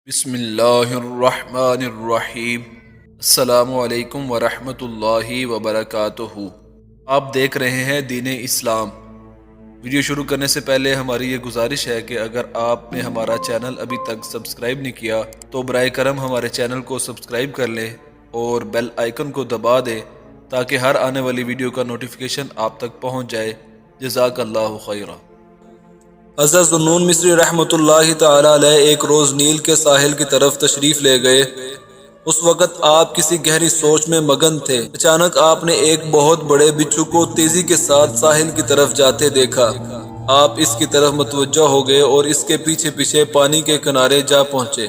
بسم اللہ الرحمن الرحیم۔ السلام علیکم ورحمۃ اللہ وبرکاتہ۔ آپ دیکھ رہے ہیں دین اسلام۔ ویڈیو شروع کرنے سے پہلے ہماری یہ گزارش ہے کہ اگر آپ نے ہمارا چینل ابھی تک سبسکرائب نہیں کیا تو برائے کرم ہمارے چینل کو سبسکرائب کر لیں اور بیل آئیکن کو دبا دیں تاکہ ہر آنے والی ویڈیو کا نوٹیفیکیشن آپ تک پہنچ جائے۔ جزاک اللہ خیرہ۔ حضرت ذوالنون مصری رحمۃ اللہ تعالی علیہ ایک روز نیل کے ساحل کی طرف تشریف لے گئے۔ اس وقت آپ کسی گہری سوچ میں مگن تھے۔ اچانک آپ نے ایک بہت بڑے بچھو کو تیزی کے ساتھ ساحل کی طرف جاتے دیکھا۔ آپ اس کی طرف متوجہ ہو گئے اور اس کے پیچھے پیچھے پانی کے کنارے جا پہنچے۔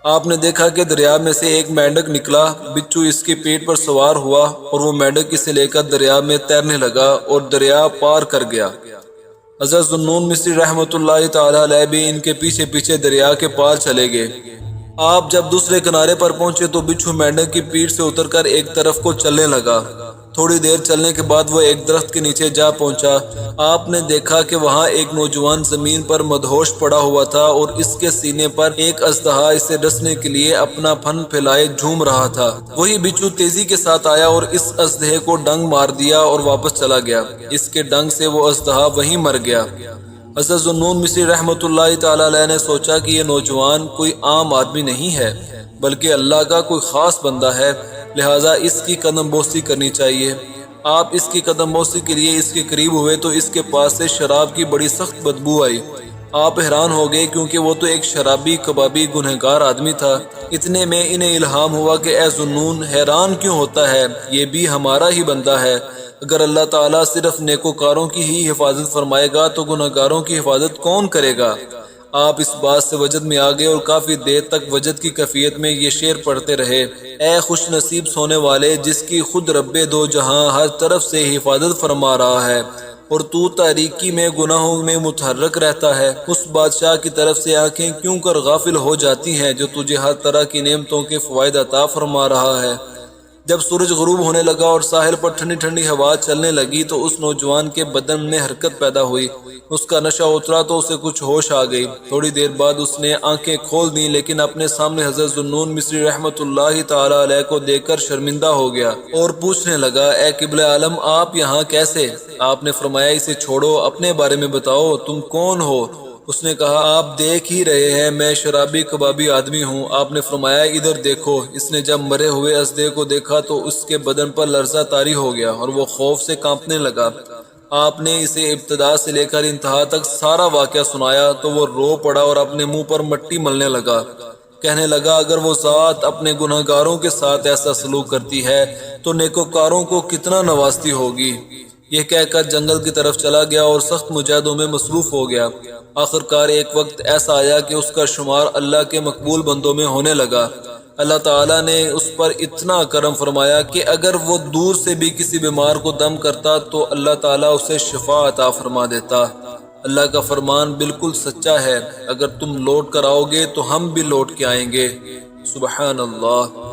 آپ نے دیکھا کہ دریا میں سے ایک مینڈک نکلا۔ بچھو اس کی پیٹھ پر سوار ہوا اور وہ مینڈک اسے لے کر دریا میں تیرنے لگا اور دریا پار کر گیا۔ حضرت ذوالنون مصری رحمۃ اللہ تعالی علیہ بھی ان کے پیچھے پیچھے دریا کے پار چلے گئے۔ آپ جب دوسرے کنارے پر پہنچے تو بچھو مینڈک کی پیٹھ سے اتر کر ایک طرف کو چلنے لگا۔ تھوڑی دیر چلنے کے بعد وہ ایک درخت کے نیچے جا پہنچا۔ آپ نے دیکھا کہ وہاں ایک نوجوان زمین پر مدہوش پڑا ہوا تھا اور اس کے سینے پر ایک اژدہا اسے ڈسنے کے لیے اپنا پھن پھیلائے جھوم رہا تھا۔ وہی بچھو تیزی کے ساتھ آیا اور اس اژدہے کو ڈنگ مار دیا اور واپس چلا گیا۔ اس کے ڈنگ سے وہ اژدہا وہیں مر گیا۔ حضرت ذوالنون مصری رحمۃ اللہ تعالی علیہ نے سوچا کہ یہ نوجوان کوئی عام آدمی نہیں ہے بلکہ اللہ کا کوئی خاص بندہ ہے، لہٰذا اس کی قدم بوسی کرنی چاہیے۔ آپ اس کی قدم بوسی کے لیے اس کے قریب ہوئے تو اس کے پاس سے شراب کی بڑی سخت بدبو آئی۔ آپ حیران ہو گئے کیونکہ وہ تو ایک شرابی کبابی گنہگار آدمی تھا۔ اتنے میں انہیں الہام ہوا کہ اے ذوالنون، حیران کیوں ہوتا ہے، یہ بھی ہمارا ہی بندہ ہے۔ اگر اللہ تعالیٰ صرف نیکوکاروں کی ہی حفاظت فرمائے گا تو گنہگاروں کی حفاظت کون کرے گا؟ آپ اس بات سے وجد میں آ گئے اور کافی دیر تک وجد کی کیفیت میں یہ شعر پڑھتے رہے۔ اے خوش نصیب سونے والے، جس کی خود رب دو جہاں ہر طرف سے حفاظت فرما رہا ہے اور تو تاریکی میں گناہوں میں متحرک رہتا ہے، اس بادشاہ کی طرف سے آنکھیں کیوں کر غافل ہو جاتی ہیں جو تجھے ہر طرح کی نعمتوں کے فوائد عطا فرما رہا ہے۔ جب سورج غروب ہونے لگا اور ساحل پر ٹھنڈی ٹھنڈی ہوا چلنے لگی تو اس نوجوان کے بدن میں حرکت پیدا ہوئی۔ اس کا نشہ اترا تو اسے کچھ ہوش آ گئی۔ تھوڑی دیر بعد اس نے آنکھیں کھول دیں لیکن اپنے سامنے حضرت ذوالنون مصری رحمۃ اللہ تعالی علیہ کو دیکھ کر شرمندہ ہو گیا اور پوچھنے لگا، اے قبلہ عالم، آپ یہاں کیسے؟ آپ نے فرمایا، اسے چھوڑو، اپنے بارے میں بتاؤ، تم کون ہو؟ اس نے کہا، آپ دیکھ ہی رہے ہیں میں شرابی کبابی آدمی ہوں۔ آپ نے فرمایا، ادھر دیکھو۔ اس نے جب مرے ہوئے اژدہے کو دیکھا تو اس کے بدن پر لرزہ طاری ہو گیا اور وہ خوف سے کانپنے لگا۔ آپ نے اسے ابتدا سے لے کر انتہا تک سارا واقعہ سنایا تو وہ رو پڑا اور اپنے منہ پر مٹی ملنے لگا۔ کہنے لگا، اگر وہ ذات اپنے گناہگاروں کے ساتھ ایسا سلوک کرتی ہے تو نیکوکاروں کو کتنا نوازتی ہوگی۔ یہ کہہ کر جنگل کی طرف چلا گیا اور سخت مجاہدوں میں مصروف ہو گیا۔ آخرکار ایک وقت ایسا آیا کہ اس کا شمار اللہ کے مقبول بندوں میں ہونے لگا۔ اللہ تعالیٰ نے اس پر اتنا کرم فرمایا کہ اگر وہ دور سے بھی کسی بیمار کو دم کرتا تو اللہ تعالیٰ اسے شفا عطا فرما دیتا۔ اللہ کا فرمان بالکل سچا ہے، اگر تم لوٹ کر آؤ گے تو ہم بھی لوٹ کے آئیں گے۔ سبحان اللہ۔